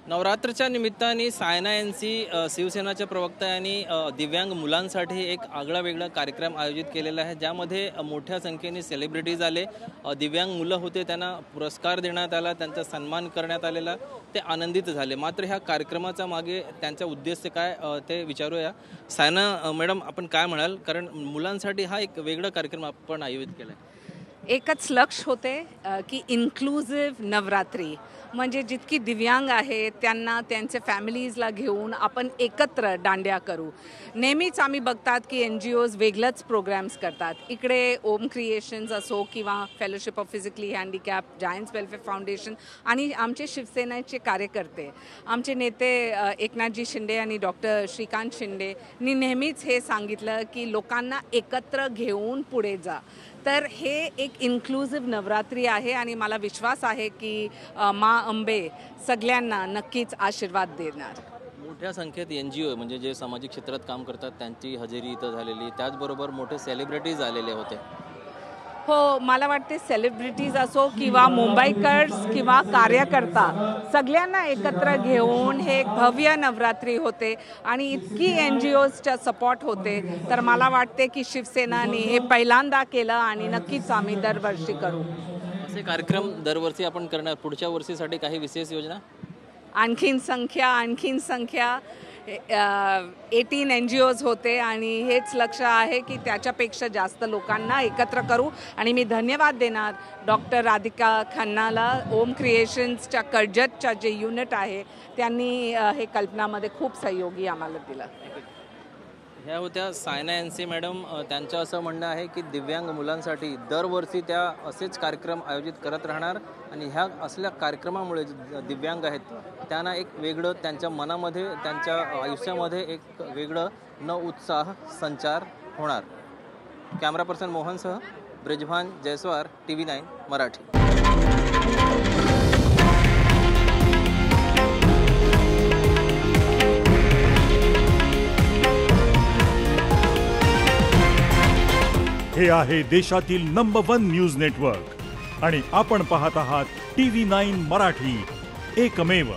नवरात्रच्या निमित्ताने सायना यांची शिवसेनाच्या प्रवक्ता यांनी दिव्यांग मुलांसाठी एक आगळा वेगळा कार्यक्रम आयोजित केलेला आहे, ज्यामध्ये मोठ्या संख्येने सेलिब्रिटीज आले, दिव्यांग मुलं होते, त्यांना पुरस्कार देण्यात आला, त्यांचा सन्मान करण्यात आलेला, ते आनंदित झाले। मात्र ह्या कार्यक्रमाचा मागे त्यांचा उद्देश काय ते विचारूया। सायना मॅडम, आपण काय म्हणाल, कारण मुलांसाठी हा एक वेगळा कार्यक्रम आपण आयोजित केला आहे। एकच लक्ष होते की इन्क्लुझिव्ह नवरात्री, म्हणजे जितकी दिव्यांग आहेत त्यांना त्यांचे फॅमिलीजला घेऊन आपण एकत्र दांड्या करू। नेहमीच आम्ही बघतात की NGOज वेगळंच प्रोग्राम्स करतात। इकडे ओम क्रिएशन्स असो किंवा fellowship of physically handicap, giants welfare foundation आणि आमचे शिवसेनेचे कार्यकर्ते, आमचे नेते एकनाथजी शिंदे आणि डॉक्टर श्रीकांत शिंदेनी नेहमीच हे सांगितलं की लोकांना एकत्र घेऊन पुढे जा। तर हे एक इन्क्लुझिव्ह नवरात्री आहे आणि मला विश्वास आहे की मा अंबे सगळ्यांना नक्कीच आशीर्वाद देणार। मोठ्या संख्येत NGO म्हणजे जे सामाजिक क्षेत्रात काम करतात त्यांची हजेरी इथं झालेली, त्याचबरोबर मोठे सेलिब्रिटीज आलेले होते। हो, मला वाटते सेलिब्रिटीज असो किंवा मुंबईकर्स किंवा कार्यकर्ता सगळ्यांना एकत्र घेऊन हे एक भव्य नवरात्री होते आणि इतकी NGOजच्या सपोर्ट होते, तर मला वाटते की शिवसेनाने हे पहिल्यांदा केलं आणि नक्कीच आम्ही दरवर्षी करू। असे कार्यक्रम दरवर्षी आपण करणार, पुढच्या वर्षीसाठी काही विशेष योजना? आणखीन संख्या 18 NGOज होते आणि हेच लक्ष आहे की त्याच्यापेक्षा जास्त लोकांना एकत्र करू। आणि मी धन्यवाद देणार डॉक्टर राधिका खन्नाला, ओम क्रिएशन्सच्या कर्जतच्या जे युनिट आहे त्यांनी हे कल्पनामध्ये खूप सहयोगी आम्हाला दिलं। ह्या होत्या सायना यांचे मॅडम। त्यांचं असं म्हणणं आहे की दिव्यांग मुलांसाठी दरवर्षी त्या असेच कार्यक्रम आयोजित करत राहणार आणि ह्या असल्या कार्यक्रमामुळे दिव्यांग आहेत त्यांना एक वेगळं त्यांच्या मनामध्ये, त्यांच्या आयुष्यामध्ये एक वेगळं उत्साह संचार होणार। कॅमेरा पर्सन मोहनसह ब्रिजभान जयस्वार, TV9 मराठी। हे आहे देशातील नंबर 1 न्यूज नेटवर्क आणि आपण पाहत आहात TV9 मराठी, एकमेव।